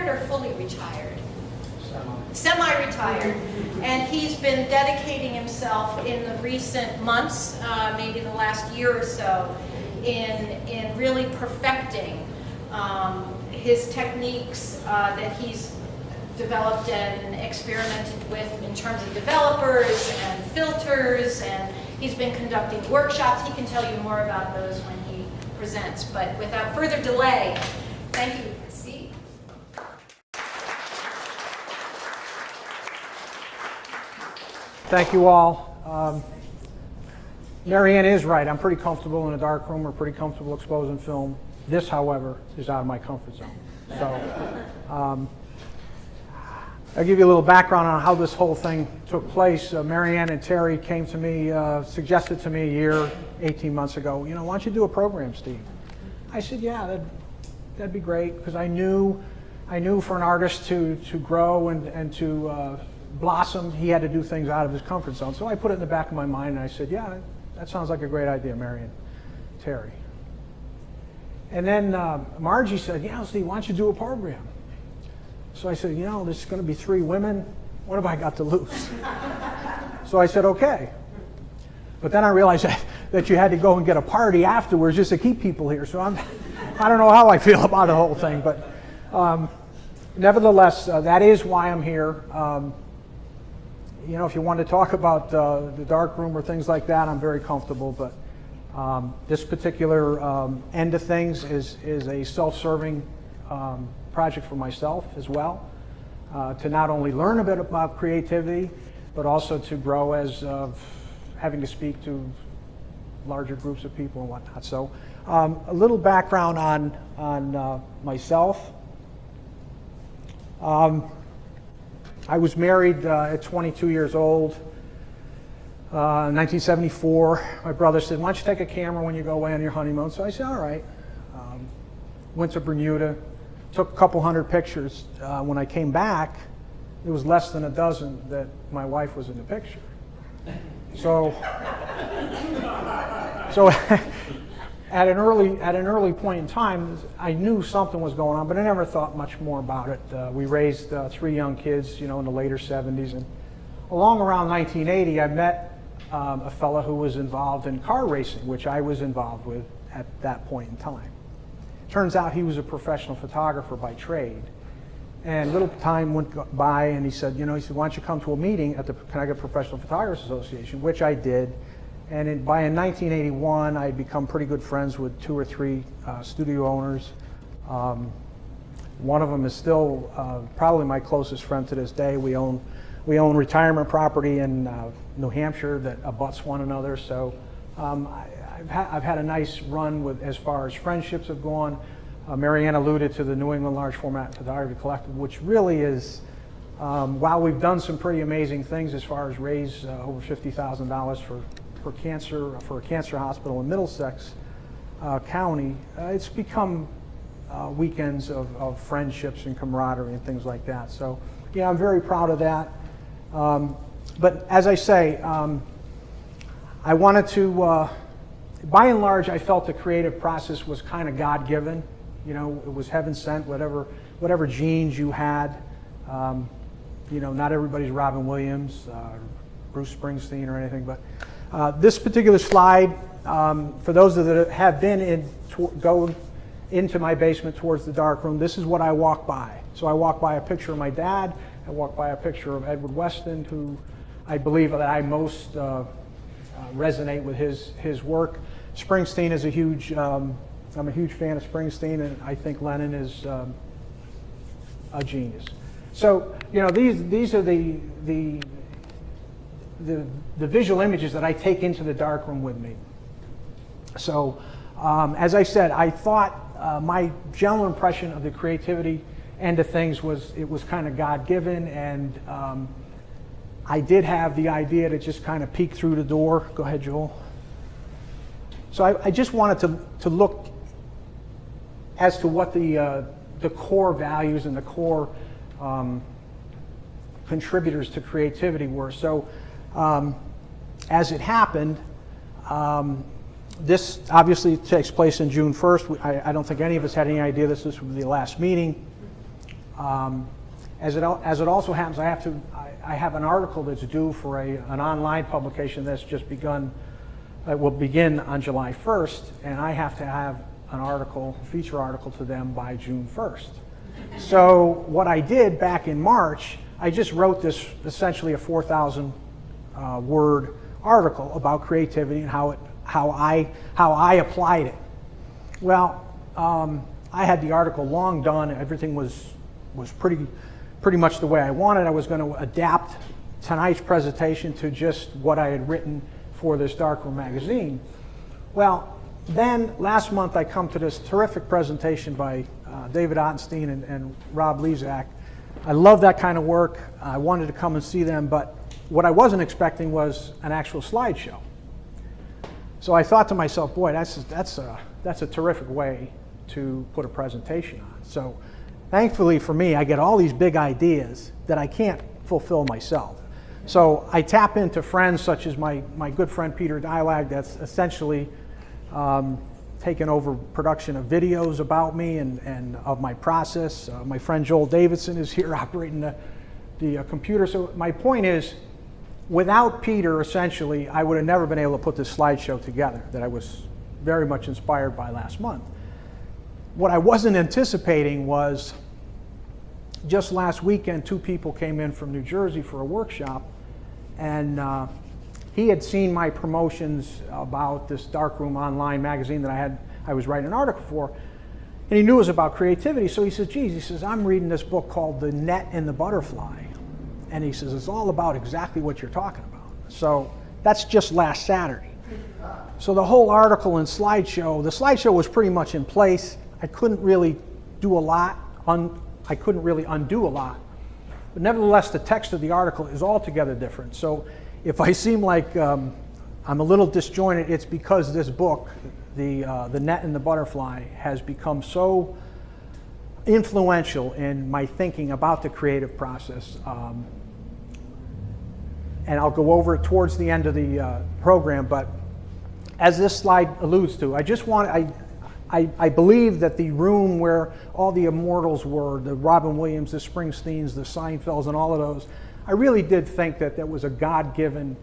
retired or fully retired? Semi-retired. And he's been dedicating himself in the recent months, maybe the last year or so, in really perfecting his techniques that he's developed and experimented with in terms of developers and filters, and he's been conducting workshops. He can tell you more about those when he presents. But without further delay, thank you, Steve. Thank you all. Marianne is right. I'm pretty comfortable in a dark room or pretty comfortable exposing film. This, however, is out of my comfort zone. So I'll give you a little background on how this whole thing took place. Marianne and Terry came to me, suggested to me a year, 18 months ago, why don't you do a program, Steve? I said, yeah, that'd be great, because I knew for an artist to grow and to blossom, he had to do things out of his comfort zone. So I put it in the back of my mind, and I said, yeah, that sounds like a great idea, Marianne, Terry. And then Margie said, Steve, why don't you do a program? So I said, there's going to be 3 women. What have I got to lose? So I said, okay. But then I realized that you had to go and get a party afterwards just to keep people here. So I don't know how I feel about the whole thing. But nevertheless, that is why I'm here. If you want to talk about the dark room or things like that, I'm very comfortable. But this particular end of things is a self-serving project for myself as well, to not only learn a bit about creativity, but also to grow as having to speak to larger groups of people and whatnot. So a little background on myself. I was married at 22 years old. In 1974, my brother said, why don't you take a camera when you go away on your honeymoon? So I said, all right. Went to Bermuda, took a couple hundred pictures. When I came back, it was less than a dozen that my wife was in the picture. So at an early point in time, I knew something was going on, but I never thought much more about it. We raised 3 young kids, in the later 70s, and along around 1980, I met a fellow who was involved in car racing, which I was involved with at that point in time. Turns out he was a professional photographer by trade. And a little time went by, and he said, why don't you come to a meeting at the Connecticut Professional Photographers Association, which I did. And in 1981, I had become pretty good friends with 2 or 3 studio owners. One of them is still probably my closest friend to this day. We own retirement property in New Hampshire that abuts one another. So I've had a nice run as far as friendships have gone. Marianne alluded to the New England Large Format Photography Collective, which really is, while we've done some pretty amazing things as far as raise over $50,000 for a cancer hospital in Middlesex County, it's become weekends of friendships and camaraderie and things like that. So yeah, I'm very proud of that. But as I say, I wanted to, by and large, I felt the creative process was kind of God-given. It was heaven sent, whatever genes you had. Not everybody's Robin Williams, Bruce Springsteen or anything, but this particular slide, for those that have been go into my basement towards the dark room, this is what I walk by. So I walk by a picture of my dad, I walk by a picture of Edward Weston, who I believe that I most resonate with his work. Springsteen is I'm a huge fan of Springsteen, and I think Lennon is a genius. So these are the visual images that I take into the darkroom with me. So as I said, I thought my general impression of the creativity end of things was it was kind of God-given, and I did have the idea to just kind of peek through the door. Go ahead, Joel. So I just wanted to look as to what the core values and the core contributors to creativity were. So as it happened, this obviously takes place in June 1st. I don't think any of us had any idea this would be the last meeting. As it also happens, I have an article that's due for an online publication that's just begun. It will begin on July 1st, and I have to have an article, feature article to them by June 1st. So what I did back in March, I just wrote this essentially a 4,000 word article about creativity and how I applied it. Well, I had the article long done. Everything was pretty much the way I wanted. I was going to adapt tonight's presentation to just what I had written for this Darkroom magazine. Well, then last month I come to this terrific presentation by David Ottenstein and Rob Lezak. I love that kind of work. I wanted to come and see them, but what I wasn't expecting was an actual slideshow. So I thought to myself, boy, that's a terrific way to put a presentation on. So thankfully for me, I get all these big ideas that I can't fulfill myself. So I tap into friends such as my good friend Peter Dilag, that's essentially taken over production of videos about me and of my process. My friend Joel Davidson is here operating the computer. So my point is, without Peter, essentially, I would have never been able to put this slideshow together that I was very much inspired by last month. What I wasn't anticipating was just last weekend, 2 people came in from New Jersey for a workshop, and he had seen my promotions about this Darkroom online magazine that I was writing an article for, and he knew it was about creativity. So he says, geez, he says, I'm reading this book called The Net and the Butterfly. And he says, it's all about exactly what you're talking about. So that's just last Saturday. So the whole article and slideshow, the slideshow was pretty much in place. I couldn't really do a lot. I couldn't really undo a lot. But nevertheless, the text of the article is altogether different. So if I seem like I'm a little disjointed, it's because this book, The Net and the Butterfly, has become so influential in my thinking about the creative process. And I'll go over it towards the end of the program, but as this slide alludes to, I believe that the room where all the immortals were, the Robin Williams, the Springsteens, the Seinfelds, and all of those, I really did think that that was a God-given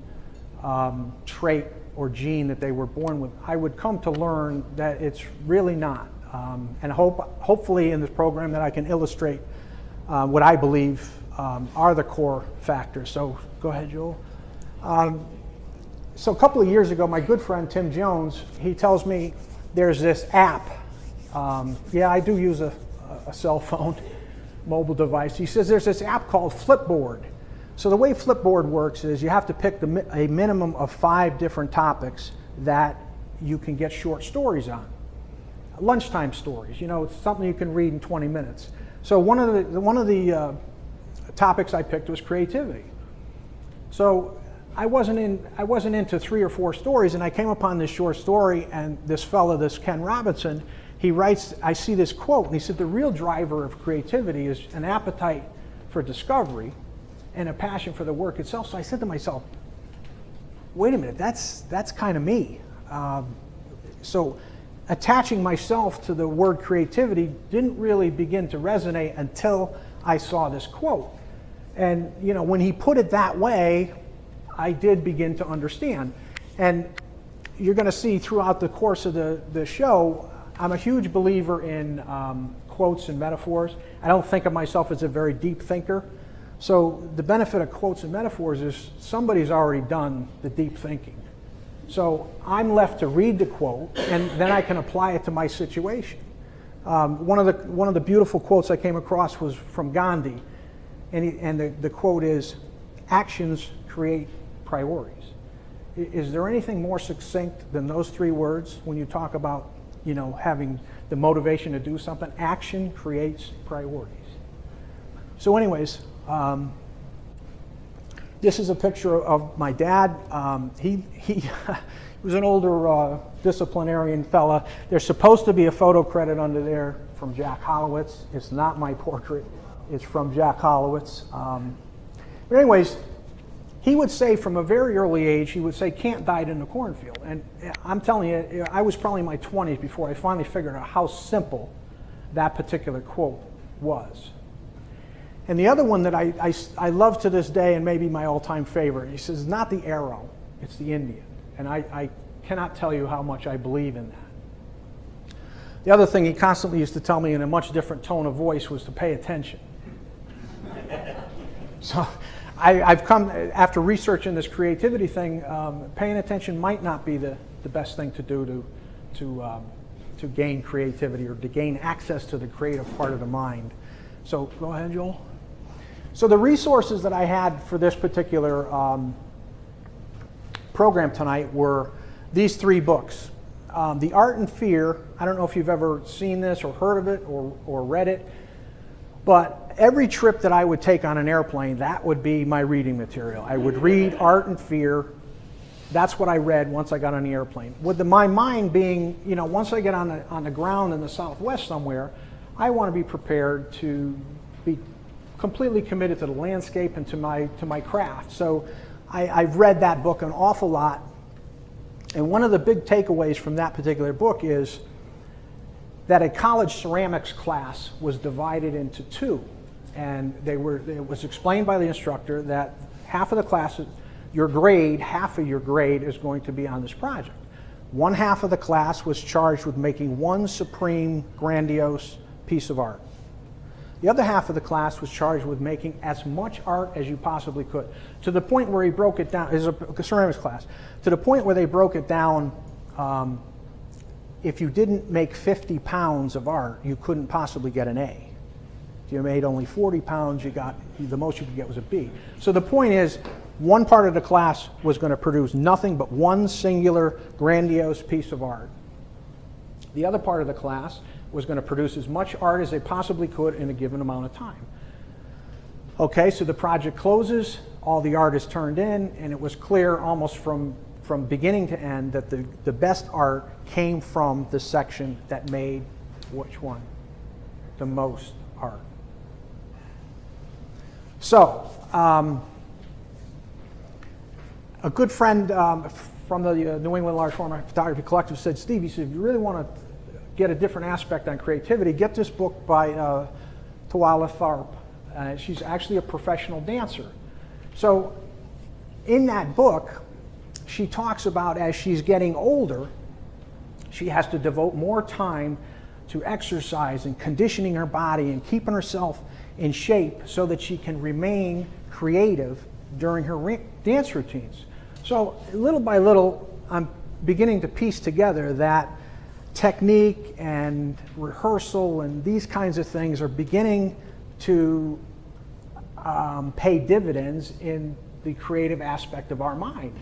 trait or gene that they were born with. I would come to learn that it's really not. And hopefully in this program that I can illustrate what I believe are the core factors. So go ahead, Joel. So a couple of years ago, my good friend Tim Jones, he tells me there's this app. Yeah, I do use a cell phone, mobile device. He says there's this app called Flipboard. So the way Flipboard works is you have to pick a minimum of 5 different topics that you can get short stories on. Lunchtime stories, it's something you can read in 20 minutes. So one of the topics I picked was creativity. So I wasn't into 3 or 4 stories, and I came upon this short story, and this Ken Robinson, he writes, I see this quote, and he said, the real driver of creativity is an appetite for discovery and a passion for the work itself. So I said to myself, wait a minute, that's kind of me. So attaching myself to the word creativity didn't really begin to resonate until I saw this quote. And when he put it that way, I did begin to understand. And you're going to see throughout the course of the show, I'm a huge believer in quotes and metaphors. I don't think of myself as a very deep thinker. So the benefit of quotes and metaphors is somebody's already done the deep thinking. So I'm left to read the quote, and then I can apply it to my situation. One of the beautiful quotes I came across was from Gandhi, and the quote is, "Actions create priorities." Is there anything more succinct than those 3 words when you talk about having the motivation to do something? Action creates priorities. So anyways, this is a picture of my dad. He was an older disciplinarian fella. There's supposed to be a photo credit under there from Jack Holowitz. It's not my portrait. It's from Jack Holowitz. But anyways, he would say from a very early age, he would say, "Kant died in the cornfield." And I'm telling you, I was probably in my 20s before I finally figured out how simple that particular quote was. And the other one that I love to this day, and maybe my all-time favorite, he says, not the arrow, it's the Indian. And I cannot tell you how much I believe in that. The other thing he constantly used to tell me in a much different tone of voice was to pay attention. So I've come, after researching this creativity thing, paying attention might not be the best thing to do to gain creativity or to gain access to the creative part of the mind. So go ahead, Joel. So the resources that I had for this particular program tonight were these 3 books. The Art and Fear, I don't know if you've ever seen this or heard of it or read it, but every trip that I would take on an airplane, that would be my reading material. I would read Art and Fear. That's what I read once I got on the airplane. With my mind being, once I get on the ground in the Southwest somewhere, I want to be prepared to be completely committed to the landscape and to my craft. So I've read that book an awful lot. And one of the big takeaways from that particular book is that a college ceramics class was divided into 2. And it was explained by the instructor that half of the class, half of your grade is going to be on this project. One half of the class was charged with making one supreme, grandiose piece of art. The other half of the class was charged with making as much art as you possibly could, to the point where he broke it down. It was a ceramics class, to the point where they broke it down. If you didn't make 50 pounds of art, you couldn't possibly get an A. If you made only 40 pounds, the most you could get was a B. So the point is, one part of the class was going to produce nothing but one singular, grandiose piece of art. The other part of the class was going to produce as much art as they possibly could in a given amount of time. Okay, so the project closes, all the art is turned in, and it was clear almost from beginning to end that the best art came from the section that made which one? The most art. So, a good friend from the New England Large Format Photography Collective said, Steve, he said, if you really want to get a different aspect on creativity, get this book by Tawala Tharp. She's actually a professional dancer. So in that book, she talks about as she's getting older, she has to devote more time to exercise and conditioning her body and keeping herself in shape so that she can remain creative during her dance routines. So little by little, I'm beginning to piece together that technique and rehearsal and these kinds of things are beginning to pay dividends in the creative aspect of our mind.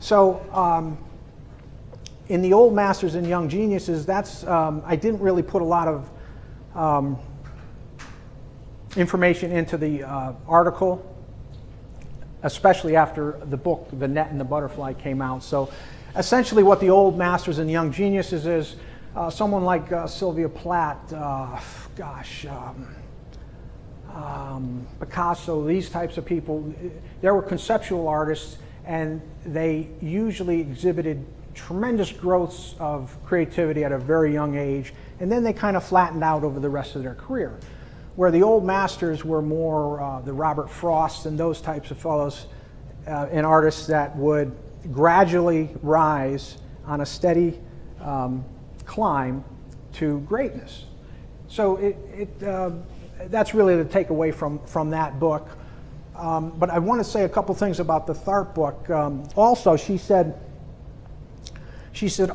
So in the Old Masters and Young Geniuses, that's I didn't really put a lot of information into the article, especially after the book, The Net and the Butterfly, came out. So essentially what the Old Masters and Young Geniuses is, someone like Sylvia Plath, Picasso, these types of people, they were conceptual artists, and they usually exhibited tremendous growths of creativity at a very young age, and then they kind of flattened out over the rest of their career. Where the Old Masters were more the Robert Frost and those types of fellows and artists that would gradually rise on a steady climb to greatness. So that's really the takeaway from that book. But I want to say a couple things about the Tharp book. Also, she said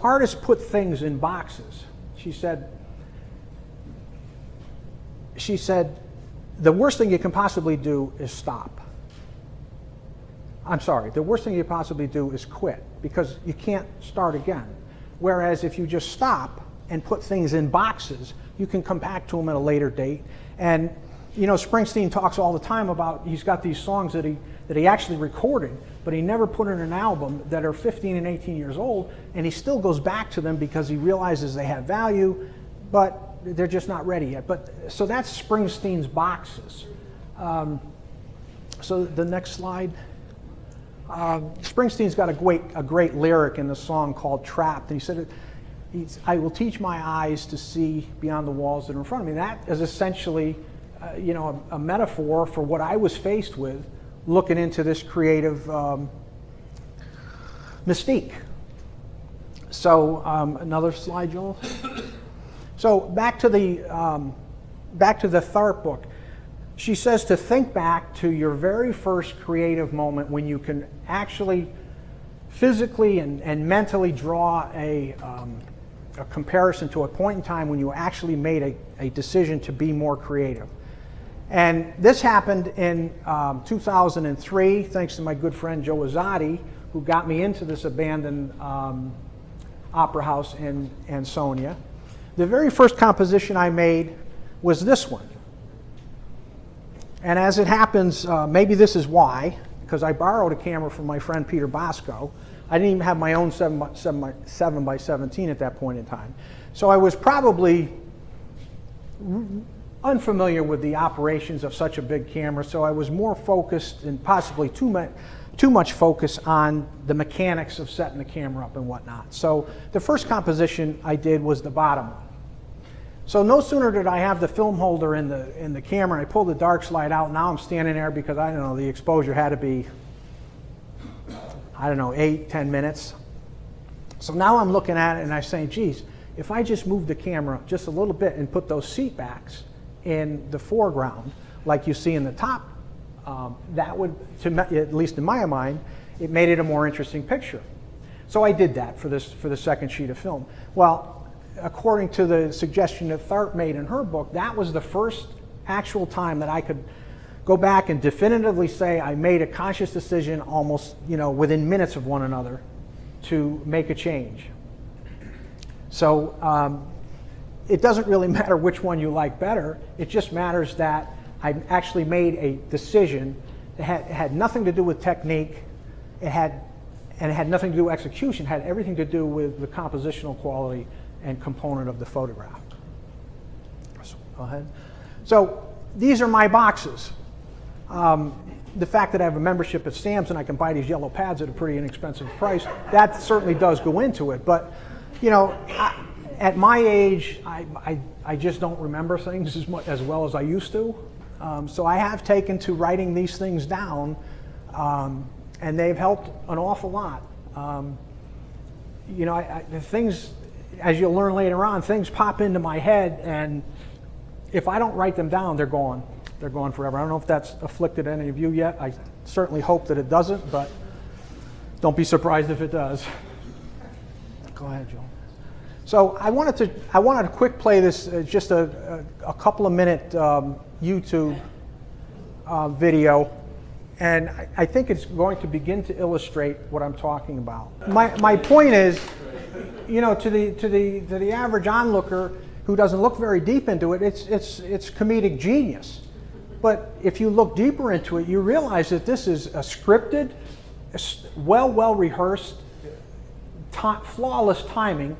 artists put things in boxes. She said, the worst thing you can possibly do is stop. I'm sorry, the worst thing you possibly do is quit, because you can't start again. Whereas if you just stop and put things in boxes, you can come back to them at a later date. And Springsteen talks all the time about he's got these songs that he actually recorded, but he never put in an album, that are 15 and 18 years old, and he still goes back to them because he realizes they have value, but they're just not ready yet. So that's Springsteen's boxes. So the next slide. Springsteen's got a great lyric in the song called Trapped. And he said, I will teach my eyes to see beyond the walls that are in front of me. That is essentially a metaphor for what I was faced with looking into this creative mystique. So another slide, Joel. So back to the Tharp book. She says to think back to your very first creative moment when you can actually physically and mentally draw a comparison to a point in time when you actually made a decision to be more creative. And this happened in 2003, thanks to my good friend Joe Azzotti, who got me into this abandoned opera house in Ansonia. The very first composition I made was this one. And as it happens, maybe this is why, because I borrowed a camera from my friend Peter Bosco. I didn't even have my own 7 by 17 at that point in time. So I was probably unfamiliar with the operations of such a big camera, so I was more focused and possibly too much focus on the mechanics of setting the camera up and whatnot. So the first composition I did was the bottom one. So no sooner did I have the film holder in the camera, and I pulled the dark slide out. Now I'm standing there because I don't know, the exposure had to be, I don't know, 8-10 minutes. So now I'm looking at it and I'm saying, geez, if I just move the camera just a little bit and put those seat backs in the foreground, like you see in the top, that would, at least in my mind, it made it a more interesting picture. So I did that for the second sheet of film. Well, according to the suggestion that Tharp made in her book, that was the first actual time that I could go back and definitively say I made a conscious decision almost, within minutes of one another to make a change. So it doesn't really matter which one you like better. It just matters that I actually made a decision that had nothing to do with technique. It had nothing to do with execution. It had everything to do with the compositional quality and component of the photograph. So, go ahead. So these are my boxes. The fact that I have a membership at Sam's and I can buy these yellow pads at a pretty inexpensive price, that certainly does go into it. But, at my age, I just don't remember things as well as I used to. So I have taken to writing these things down, and they've helped an awful lot. The things, as you'll learn later on, things pop into my head, and if I don't write them down, they're gone. They're gone forever. I don't know if that's afflicted any of you yet. I certainly hope that it doesn't, but don't be surprised if it does. Go ahead, Joel. So I wanted to quick play this, just a couple of minute YouTube video, and I think it's going to begin to illustrate what I'm talking about. My point is, to the average onlooker who doesn't look very deep into it, it's comedic genius. But if you look deeper into it, you realize that this is a scripted, well rehearsed, flawless timing.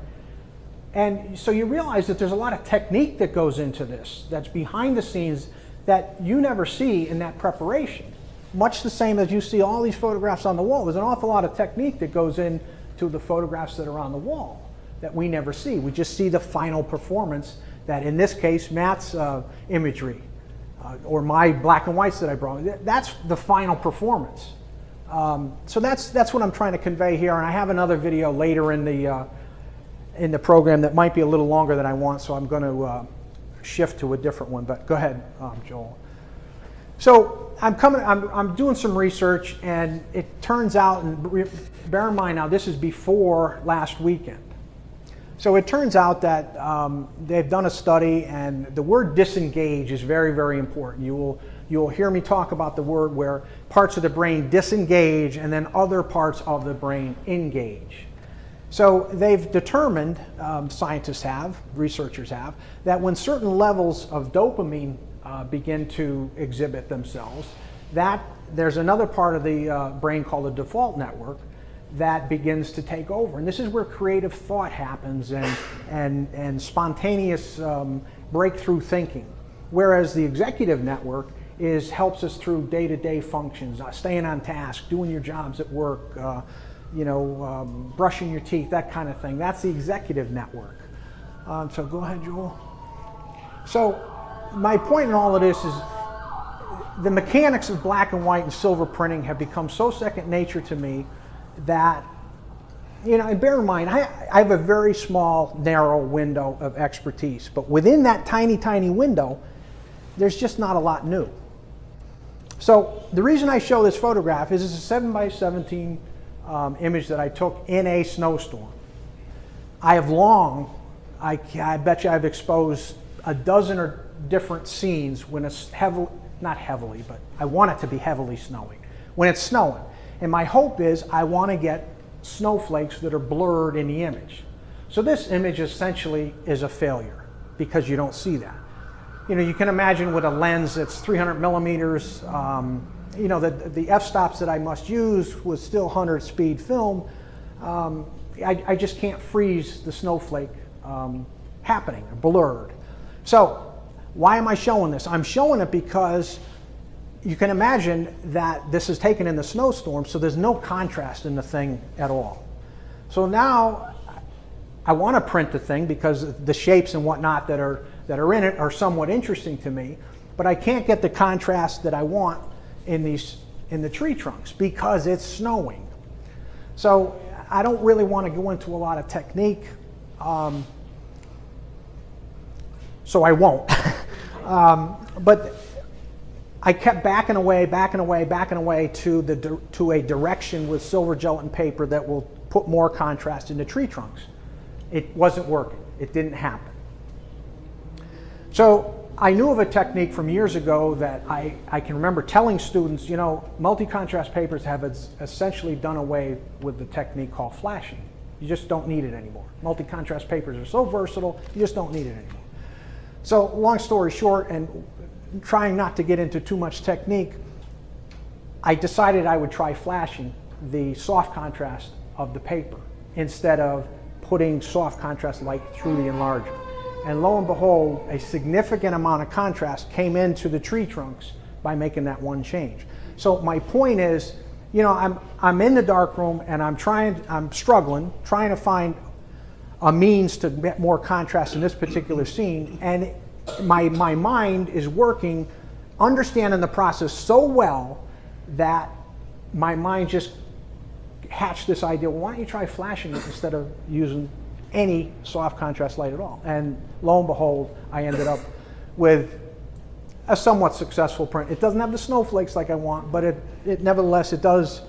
And so you realize that there's a lot of technique that goes into this, that's behind the scenes, that you never see in that preparation. Much the same as you see all these photographs on the wall. There's an awful lot of technique that goes into the photographs that are on the wall that we never see. We just see the final performance that, in this case, Matt's imagery, or my black and whites that I brought. That's the final performance. So that's what I'm trying to convey here. And I have another video later in the program that might be a little longer than I want, so I'm going to shift to a different one. But go ahead, Joel. So I'm doing some research, and it turns out, and bear in mind now, this is before last weekend. So it turns out that they've done a study, and the word disengage is very, very important. You'll hear me talk about the word where parts of the brain disengage and then other parts of the brain engage. So they've determined, scientists have, researchers have, that when certain levels of dopamine begin to exhibit themselves, that there's another part of the brain called the default network that begins to take over. And this is where creative thought happens and spontaneous breakthrough thinking. Whereas the executive network helps us through day-to-day functions, staying on task, doing your jobs at work, brushing your teeth, that kind of thing. That's the executive network. So go ahead, Joel. So my point in all of this is the mechanics of black and white and silver printing have become so second nature to me that, and bear in mind, I have a very small, narrow window of expertise, but within that tiny, tiny window, there's just not a lot new. So the reason I show this photograph is it's a 7x17 image that I took in a snowstorm. I bet you I've exposed a dozen or different scenes when it's not heavily, but I want it to be heavily snowing, when it's snowing. And my hope is I want to get snowflakes that are blurred in the image. So this image essentially is a failure because you don't see that. You can imagine with a lens that's 300 millimeters, the f-stops that I must use was still 100 speed film. I just can't freeze the snowflake happening, blurred. So why am I showing this? I'm showing it because you can imagine that this is taken in the snowstorm, so there's no contrast in the thing at all. So now I want to print the thing because the shapes and whatnot that are in it are somewhat interesting to me, but I can't get the contrast that I want in the tree trunks because it's snowing. So I don't really want to go into a lot of technique, so I won't. But I kept backing away to a direction with silver gelatin paper that will put more contrast in the tree trunks. It wasn't working. It didn't happen. So I knew of a technique from years ago that I can remember telling students, multi-contrast papers have essentially done away with the technique called flashing. You just don't need it anymore. Multi-contrast papers are so versatile, you just don't need it anymore. So long story short, and trying not to get into too much technique, I decided I would try flashing the soft contrast of the paper instead of putting soft contrast light through the enlarger. And lo and behold, a significant amount of contrast came into the tree trunks by making that one change. So my point is, I'm in the darkroom and I'm struggling, trying to find a means to get more contrast in this particular scene, and my mind is working, understanding the process so well that my mind just hatched this idea, well, why don't you try flashing it instead of using any soft contrast light at all? And lo and behold, I ended up with a somewhat successful print. It doesn't have the snowflakes like I want, but it nevertheless, it does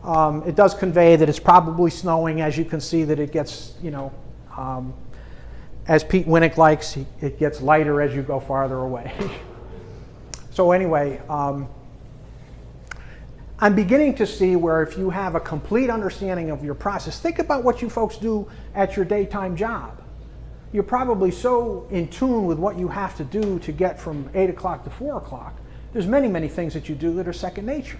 convey that it's probably snowing. As you can see that it gets, as Pete Winnick likes, it gets lighter as you go farther away. So anyway, I'm beginning to see where if you have a complete understanding of your process, think about what you folks do at your daytime job. You're probably so in tune with what you have to do to get from 8 o'clock to 4 o'clock. There's many, many things that you do that are second nature.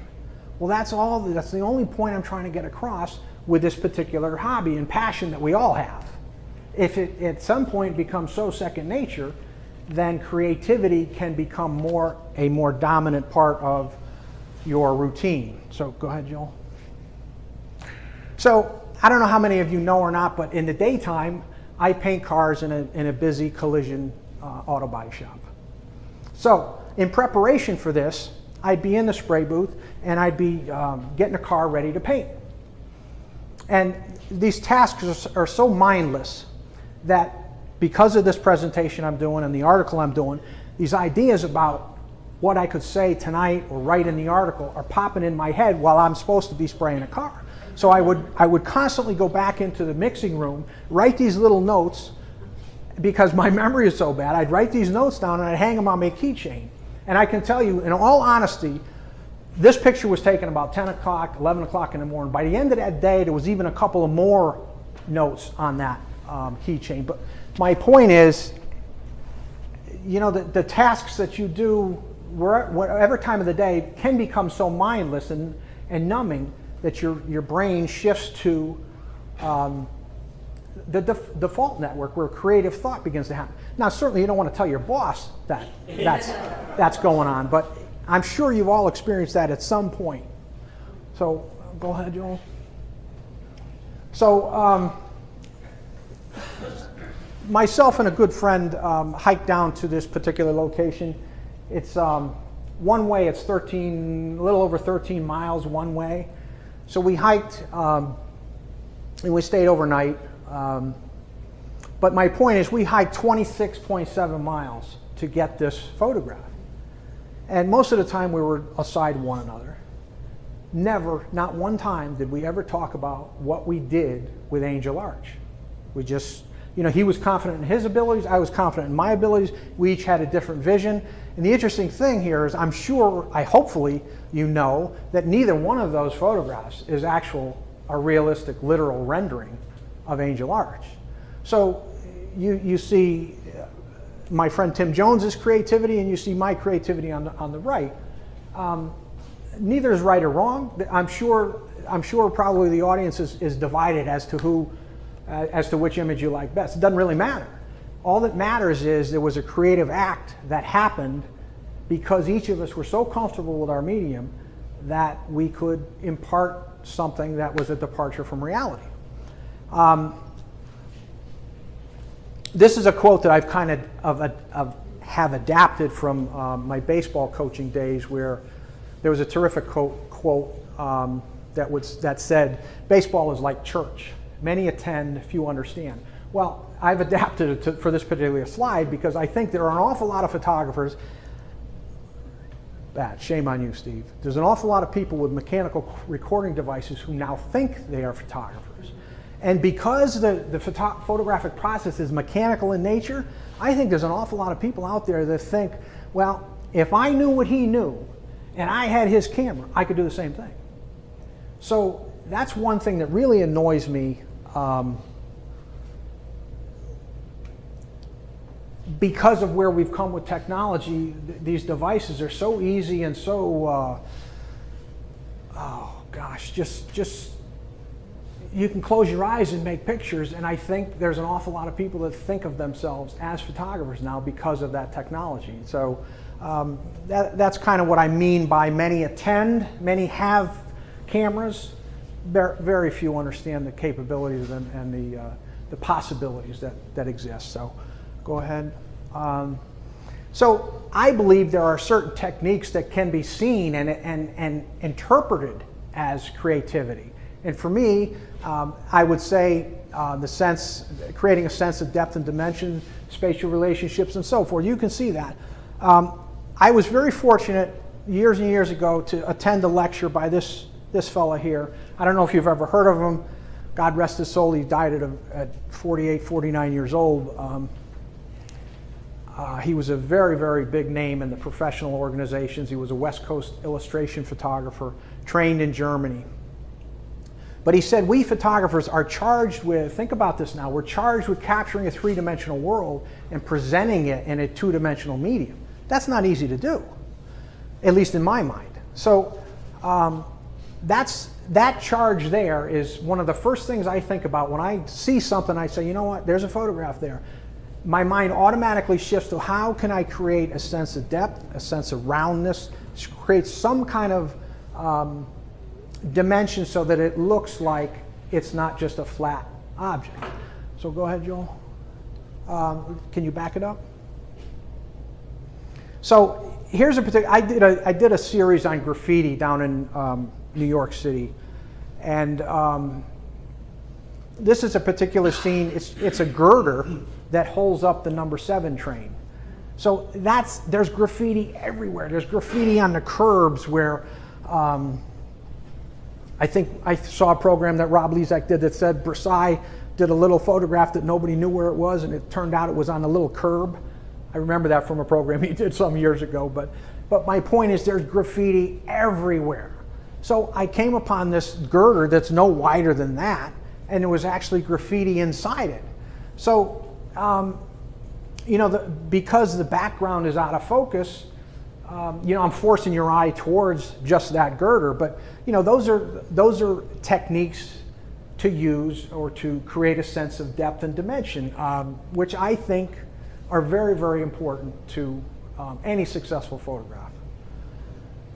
Well, that's the only point I'm trying to get across with this particular hobby and passion that we all have. If it at some point becomes so second nature, then creativity can become a more dominant part of your routine. So go ahead, Joel. So I don't know how many of you know or not, but in the daytime, I paint cars in a busy collision auto body shop. So in preparation for this, I'd be in the spray booth and I'd be getting a car ready to paint. And these tasks are so mindless that because of this presentation I'm doing and the article I'm doing, these ideas about what I could say tonight or write in the article are popping in my head while I'm supposed to be spraying a car. So I would constantly go back into the mixing room, write these little notes, because my memory is so bad. I'd write these notes down and I'd hang them on my keychain. And I can tell you, in all honesty, this picture was taken about 10 o'clock, 11 o'clock in the morning. By the end of that day, there was even a couple of more notes on that keychain. But my point is, the tasks that you do, whatever time of the day, can become so mindless and numbing that your brain shifts to the default network where creative thought begins to happen. Now, certainly you don't want to tell your boss that that's going on, but I'm sure you've all experienced that at some point. So go ahead, Joel. So myself and a good friend hiked down to this particular location. It's one way, it's a little over 13 miles one way. So we hiked and we stayed overnight. But my point is we hiked 26.7 miles to get this photograph. And most of the time we were aside one another. Never, not one time did we ever talk about what we did with Angel Arch. We just, he was confident in his abilities, I was confident in my abilities, we each had a different vision. And the interesting thing here is hopefully you know that neither one of those photographs is a realistic, literal rendering of Angel Arch. So you see my friend Tim Jones's creativity and you see my creativity on the right. Neither is right or wrong. I'm sure probably the audience is divided as to which image you like best. It doesn't really matter. All that matters is there was a creative act that happened because each of us were so comfortable with our medium that we could impart something that was a departure from reality. This is a quote that I've kind of have adapted from my baseball coaching days, where there was a terrific quote that said, "Baseball is like church. Many attend, few understand." Well, I've adapted it for this particular slide because I think there are an awful lot of photographers. Shame on you, Steve. There's an awful lot of people with mechanical recording devices who now think they are photographers. And because the photographic process is mechanical in nature, I think there's an awful lot of people out there that think, well, if I knew what he knew and I had his camera, I could do the same thing. So that's one thing that really annoys me, because of where we've come with technology. These devices are so easy and so, just you can close your eyes and make pictures, and I think there's an awful lot of people that think of themselves as photographers now because of that technology. So that's kind of what I mean by many attend, many have cameras, very few understand the capabilities and the possibilities that exist. So go ahead. So I believe there are certain techniques that can be seen and interpreted as creativity. And for me, I would say creating a sense of depth and dimension, spatial relationships, and so forth. You can see that. I was very fortunate years and years ago to attend a lecture by this fella here. I don't know if you've ever heard of him. God rest his soul, he died at 48, 49 years old. He was a very, very big name in the professional organizations. He was a West Coast illustration photographer, trained in Germany. But he said, we photographers are charged with, think about this now, we're charged with capturing a three-dimensional world and presenting it in a two-dimensional medium. That's not easy to do, at least in my mind. So that charge there is one of the first things I think about when I see something. I say, you know what, there's a photograph there. My mind automatically shifts to how can I create a sense of depth, a sense of roundness, create some kind of dimension so that it looks like it's not just a flat object. So go ahead, Joel. Can you back it up? So here's a particular, I did a series on graffiti down in New York City. And this is a particular scene. It's a girder that holds up the number 7 train. So there's graffiti everywhere. There's graffiti on the curbs where I think I saw a program that Rob Lezak did that said Versailles did a little photograph that nobody knew where it was, and it turned out it was on a little curb. I remember that from a program he did some years ago. But my point is there's graffiti everywhere. So I came upon this girder that's no wider than that, and there was actually graffiti inside it. So, because the background is out of focus, I'm forcing your eye towards just that girder. But those are techniques to use or to create a sense of depth and dimension, which I think are very, very important to any successful photograph.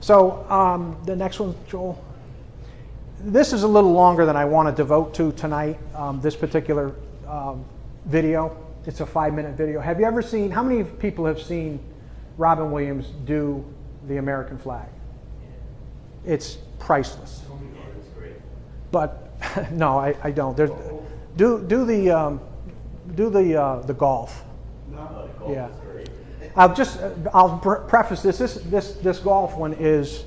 So the next one, Joel. This is a little longer than I want to devote to tonight, this particular video. It's a 5-minute video. Have you ever seen, how many people have seen Robin Williams do the American flag? It's priceless. But no, I don't. There's, do the golf. Yeah. I'll preface this. This golf one is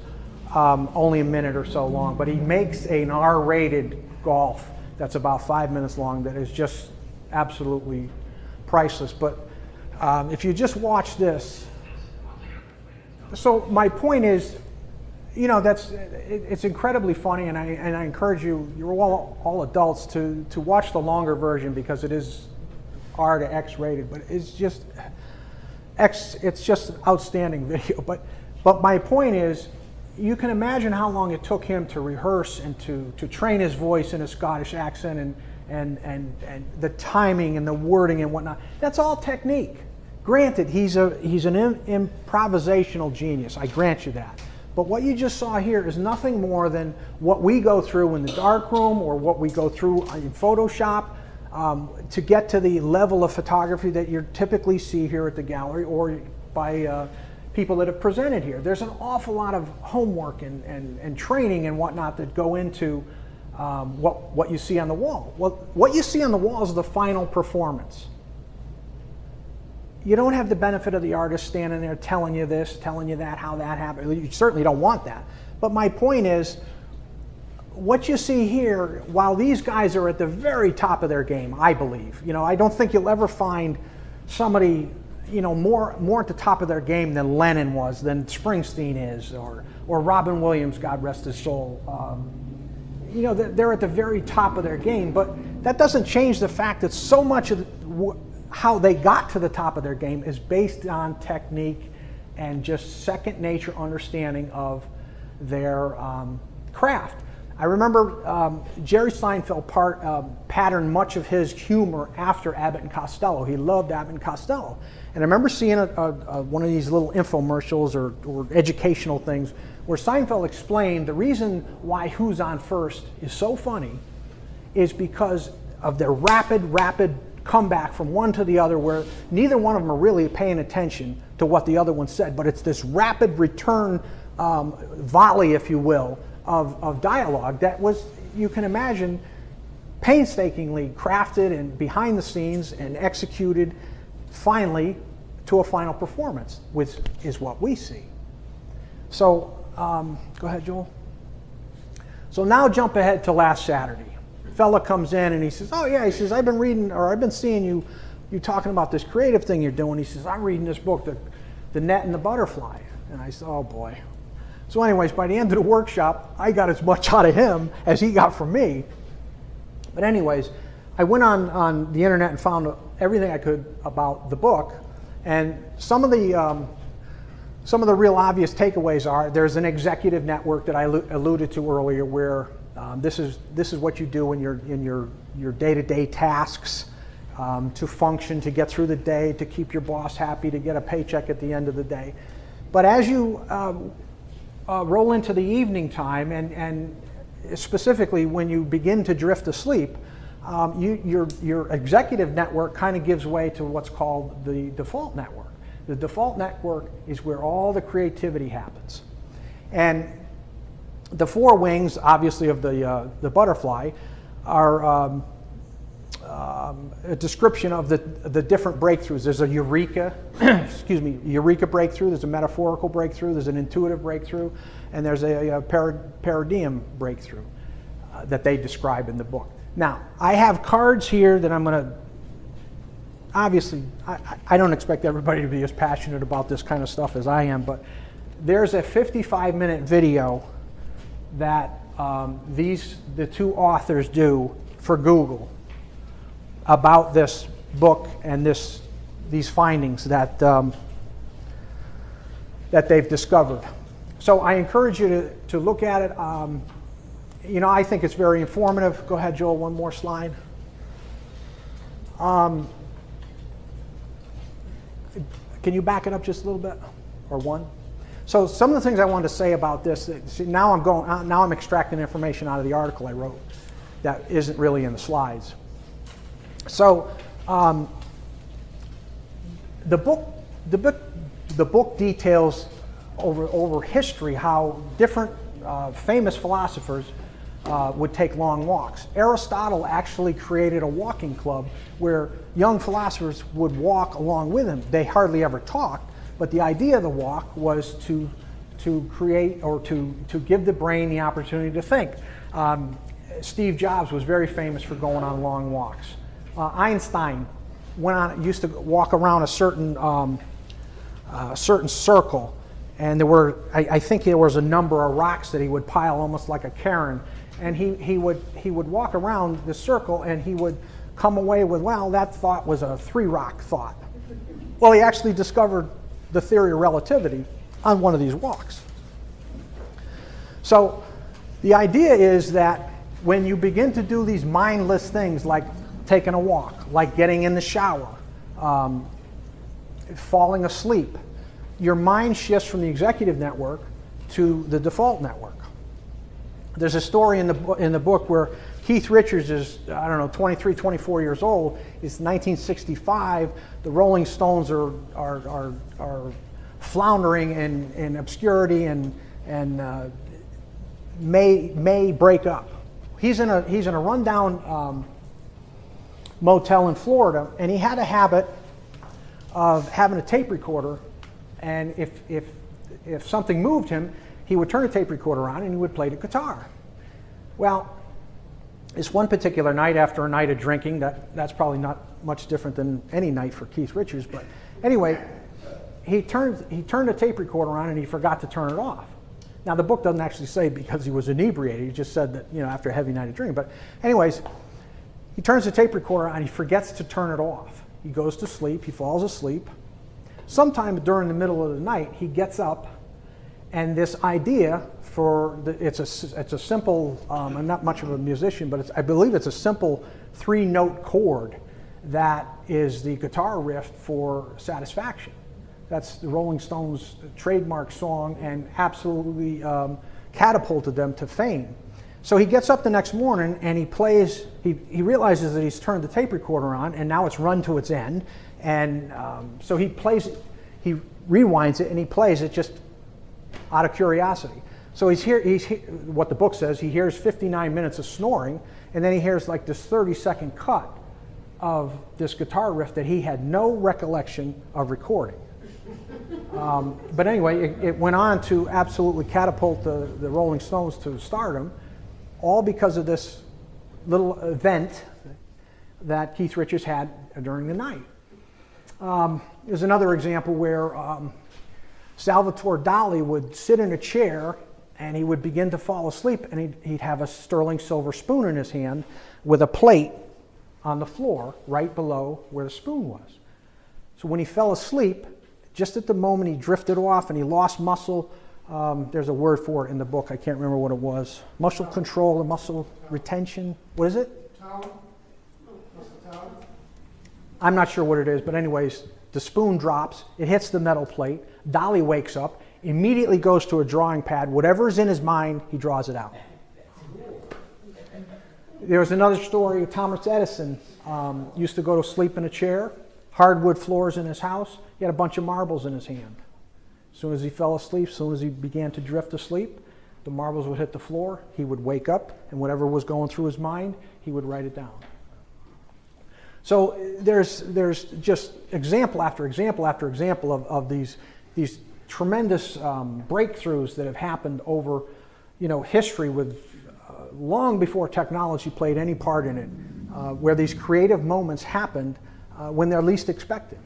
only a minute or so long, but he makes an R-rated golf that's about 5 minutes long that is just absolutely priceless. But if you just watch this, so my point is, you know, it's incredibly funny, and I encourage you, you're all adults, to watch the longer version because it is R to X rated, but it's just outstanding video. But my point is, you can imagine how long it took him to rehearse and to train his voice in a Scottish accent and the timing and the wording and whatnot. That's all technique. Granted, he's an improvisational genius. I grant you that. But what you just saw here is nothing more than what we go through in the darkroom or what we go through in Photoshop to get to the level of photography that you typically see here at the gallery or by people that have presented here. There's an awful lot of homework and training and whatnot that go into what you see on the wall. Well, what you see on the wall is the final performance. You don't have the benefit of the artist standing there telling you this, telling you that, how that happened. You certainly don't want that. But my point is, what you see here, while these guys are at the very top of their game, I believe, you know, I don't think you'll ever find somebody, you know, more at the top of their game than Lennon was, than Springsteen is, or Robin Williams, God rest his soul. You know, they're at the very top of their game, but that doesn't change the fact that so much of how they got to the top of their game is based on technique and just second nature understanding of their craft. I remember Jerry Seinfeld patterned much of his humor after Abbott and Costello. He loved Abbott and Costello. And I remember seeing one of these little infomercials or educational things where Seinfeld explained the reason why Who's on First is so funny is because of their rapid comeback from one to the other, where neither one of them are really paying attention to what the other one said, but it's this rapid return volley, if you will, of dialogue that was, you can imagine, painstakingly crafted and behind the scenes and executed finally to a final performance, which is what we see. So go ahead, Joel. So now jump ahead to last Saturday. Fella comes in and he says, oh yeah, he says, I've been reading, or I've been seeing you talking about this creative thing you're doing. He says, I'm reading this book, The Net and the Butterfly. And I said, oh boy. So anyways, by the end of the workshop, I got as much out of him as he got from me. But anyways, I went on the internet and found everything I could about the book. And some of the real obvious takeaways are, there's an executive network that I alluded to earlier, where this is what you do in your day-to-day tasks to function, to get through the day, to keep your boss happy, to get a paycheck at the end of the day. But as you roll into the evening time, and specifically when you begin to drift asleep, your executive network kind of gives way to what's called the default network. The default network is where all the creativity happens. And the four wings, obviously, of the butterfly are a description of the different breakthroughs. There's a eureka, eureka breakthrough. There's a metaphorical breakthrough. There's an intuitive breakthrough, and there's a paradigm breakthrough that they describe in the book. Now, I have cards here that I'm going to. Obviously, I don't expect everybody to be as passionate about this kind of stuff as I am, but there's a 55-minute video that the two authors do for Google about this book and these findings that they've discovered. So I encourage you to look at it. You know, I think it's very informative. Go ahead, Joel, one more slide. Can you back it up just a little bit, or one? So some of the things I wanted to say about this. See, now I'm extracting information out of the article I wrote that isn't really in the slides. So the book details over history how different famous philosophers would take long walks. Aristotle actually created a walking club where young philosophers would walk along with him. They hardly ever talked, but the idea of the walk was to create or to give the brain the opportunity to think. Steve Jobs was very famous for going on long walks. Einstein used to walk around a certain circle, and I think there was a number of rocks that he would pile almost like a cairn, and he would walk around the circle, and he would come away with, well, that thought was a 3-rock thought. Well, he actually discovered the theory of relativity on one of these walks. So the idea is that when you begin to do these mindless things like taking a walk, like getting in the shower, falling asleep, your mind shifts from the executive network to the default network. There's a story in the book where Keith Richards is, 23, 24 years old. It's 1965. The Rolling Stones are floundering in obscurity and may break up. He's in a rundown motel in Florida, and he had a habit of having a tape recorder, and if something moved him, he would turn the tape recorder on and he would play the guitar. Well, this one particular night, after a night of drinking, that's probably not much different than any night for Keith Richards, but anyway, he turned the tape recorder on and he forgot to turn it off. Now, the book doesn't actually say because he was inebriated. He just said that, after a heavy night of drinking. But anyways, he turns the tape recorder on and he forgets to turn it off. He goes to sleep. He falls asleep. Sometime during the middle of the night, he gets up, and this idea it's a simple, I'm not much of a musician, but I believe it's a simple 3-note chord that is the guitar riff for Satisfaction. That's the Rolling Stones' trademark song and absolutely catapulted them to fame. So he gets up the next morning and he plays, he realizes that he's turned the tape recorder on and now it's run to its end. And so he rewinds it and he plays it just out of curiosity. So what the book says, he hears 59 minutes of snoring, and then he hears like this 30-second cut of this guitar riff that he had no recollection of recording. But anyway, it went on to absolutely catapult the Rolling Stones to stardom, all because of this little event that Keith Richards had during the night. There's another example where Salvatore Dali would sit in a chair and he would begin to fall asleep, and he'd have a sterling silver spoon in his hand with a plate on the floor right below where the spoon was. So when he fell asleep, just at the moment he drifted off and he lost muscle, there's a word for it in the book, I can't remember what it was. Muscle control or muscle retention, what is it? I'm not sure what it is, but anyways, the spoon drops, it hits the metal plate, Dali wakes up, immediately goes to a drawing pad, whatever's in his mind, he draws it out. There was another story, Thomas Edison used to go to sleep in a chair, hardwood floors in his house, he had a bunch of marbles in his hand. As soon as he fell asleep, as soon as he began to drift asleep, the marbles would hit the floor, he would wake up, and whatever was going through his mind, he would write it down. So there's just example after example after example of these tremendous breakthroughs that have happened over history with long before technology played any part in it, where these creative moments happened when they're least expected.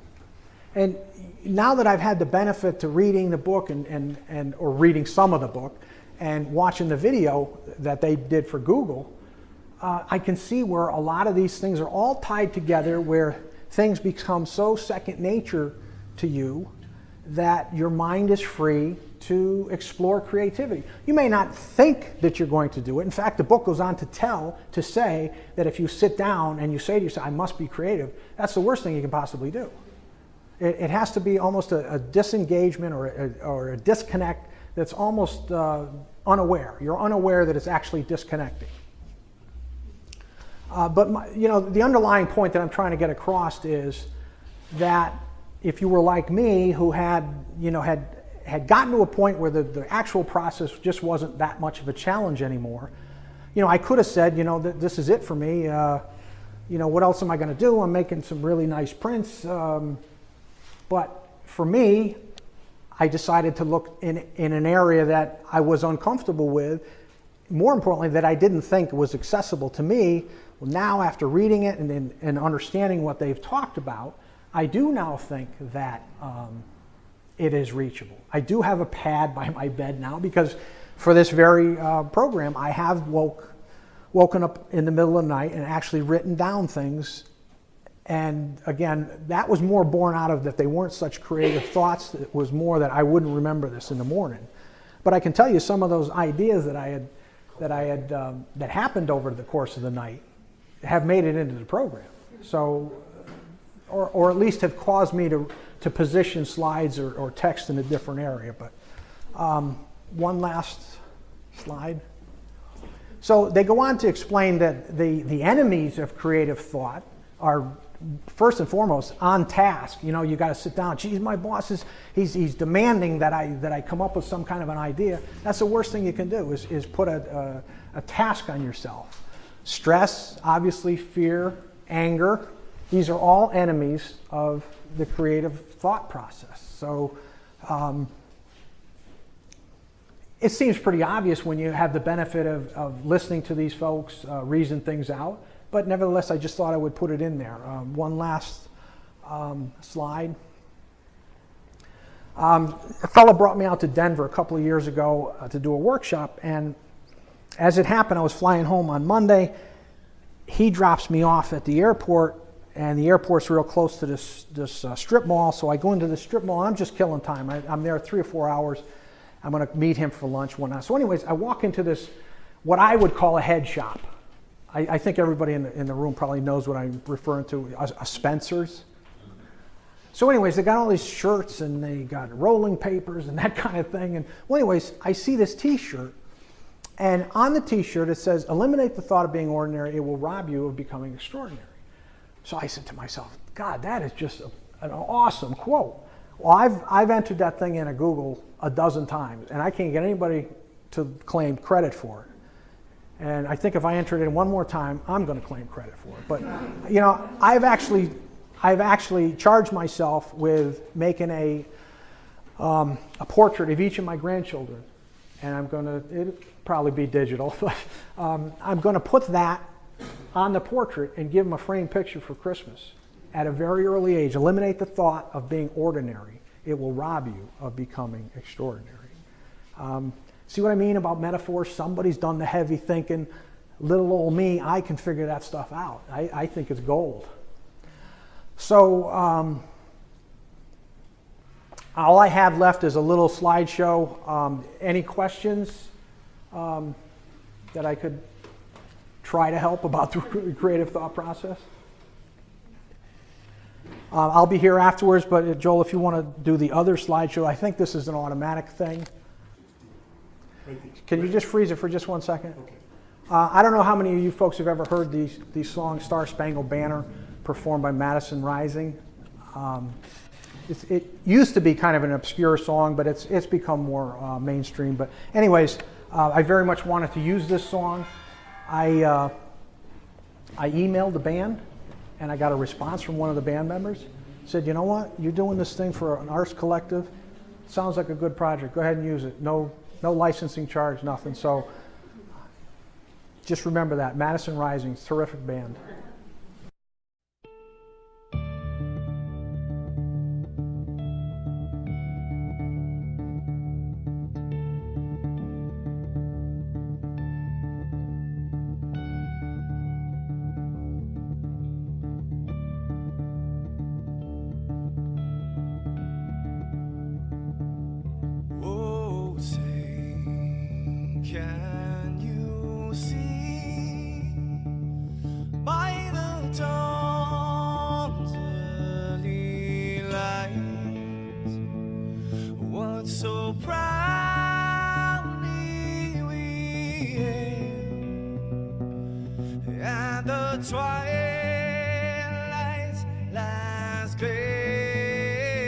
And now that I've had the benefit to reading the book or reading some of the book and watching the video that they did for Google, I can see where a lot of these things are all tied together, where things become so second nature to you that your mind is free to explore creativity. You may not think that you're going to do it. In fact, the book goes on to say that if you sit down and you say to yourself, I must be creative, that's the worst thing you can possibly do. It has to be almost a disengagement or a disconnect that's almost unaware. You're unaware that it's actually disconnecting. But the underlying point that I'm trying to get across is that if you were like me, who had gotten to a point where the actual process just wasn't that much of a challenge anymore, I could have said, this is it for me. What else am I going to do? I'm making some really nice prints. But for me, I decided to look in an area that I was uncomfortable with. More importantly, that I didn't think was accessible to me. Well, now, after reading it and understanding what they've talked about, I do now think that it is reachable. I do have a pad by my bed now because for this very program, I have woken up in the middle of the night and actually written down things. And again, that was more born out of that they weren't such creative thoughts. It was more that I wouldn't remember this in the morning. But I can tell you some of those ideas that happened over the course of the night have made it into the program. So, or at least have caused me to position slides or text in a different area. But one last slide. So they go on to explain that the enemies of creative thought are first and foremost on task. You got to sit down. Geez, my boss he's demanding that I come up with some kind of an idea. That's the worst thing you can do is put a task on yourself. Stress, obviously, fear, anger. These are all enemies of the creative thought process. So it seems pretty obvious when you have the benefit of listening to these folks reason things out. But nevertheless, I just thought I would put it in there. One last slide. A fellow brought me out to Denver a couple of years ago to do a workshop, and as it happened, I was flying home on Monday. He drops me off at the airport, and the airport's real close to this strip mall, so I go into the strip mall, and I'm just killing time. I'm there 3 or 4 hours. I'm going to meet him for lunch, whatnot. So anyways, I walk into this, what I would call a head shop. I think everybody in the room probably knows what I'm referring to, a Spencer's. So anyways, they got all these shirts and they got rolling papers and that kind of thing. And well, anyways, I see this t-shirt, and on the t-shirt it says, "Eliminate the thought of being ordinary, it will rob you of becoming extraordinary." So I said to myself, God, that is just an awesome quote. Well, I've entered that thing into Google a dozen times, and I can't get anybody to claim credit for it. And I think if I entered it one more time, I'm going to claim credit for it. But I've actually charged myself with making a portrait of each of my grandchildren, and it'll probably be digital, but I'm going to put that on the portrait and give them a framed picture for Christmas at a very early age. Eliminate the thought of being ordinary. It will rob you of becoming extraordinary. See what I mean about metaphors? Somebody's done the heavy thinking. Little old me, I can figure that stuff out. I think it's gold. So all I have left is a little slideshow. Any questions that I could try to help about the creative thought process? I'll be here afterwards, but Joel, if you want to do the other slideshow, I think this is an automatic thing. Can you just freeze it for just 1 second? Okay. I don't know how many of you folks have ever heard these songs, Star Spangled Banner, performed by Madison Rising. It used to be kind of an obscure song, but it's become more mainstream. But anyways, I very much wanted to use this song. I emailed the band, and I got a response from one of the band members. Said, you know what, you're doing this thing for an arts collective. Sounds like a good project. Go ahead and use it. No licensing charge, nothing. So just remember that. Madison Rising, terrific band. Can you see by the dawn's early light what so proudly we hailed at the twilight's last gray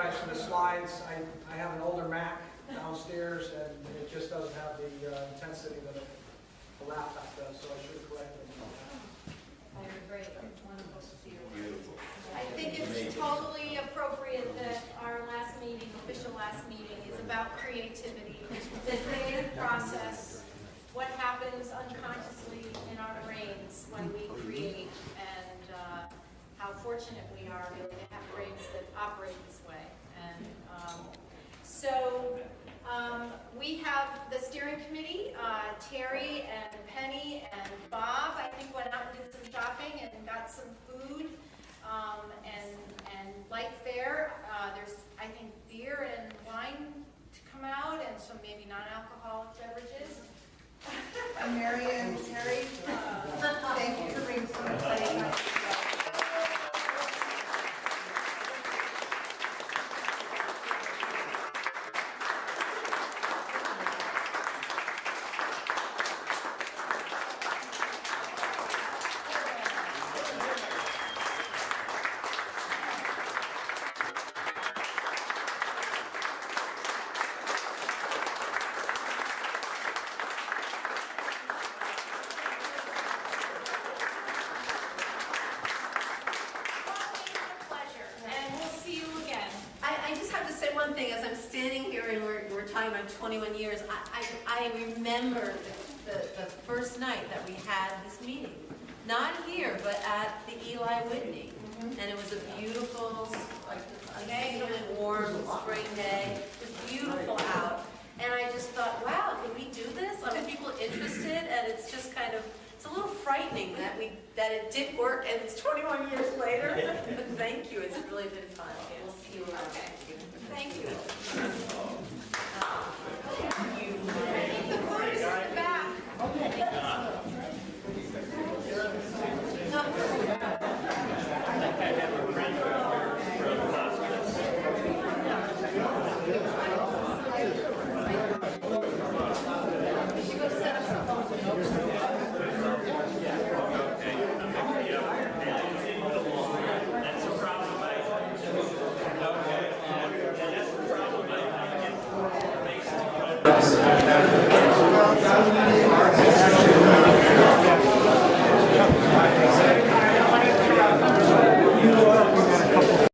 apologize for the slides. I have an older Mac downstairs, and it just doesn't have the intensity that a laptop does, so I should correct it. Oh, great. It's wonderful to see you. I think it's totally appropriate that our last meeting, official last meeting, is about creativity, the creative process, what happens unconsciously in our brains when we create, and how fortunate we are really to have brains that operate this way. And we have the steering committee, Terry and Penny and Bob, I think, went out and did some shopping and got some food and light fare. There's, I think, beer and wine to come out, and some maybe non-alcoholic beverages. Mary and Terry, thank you for being so excited. I just have to say one thing, as I'm standing here and we're talking about 21 years, I remember the first night that we had this meeting. Not here, but at the Eli Whitney. And it was a beautiful, like, unusually warm spring day. It was beautiful out. And I just thought, wow, can we do this? Are people interested? And it's just kind of, it's a little frightening that it did work, and it's 21 years later. But thank you, it's really been fun. We'll see you around. Okay. Thank you. Thank you. The food is in the back. Yes.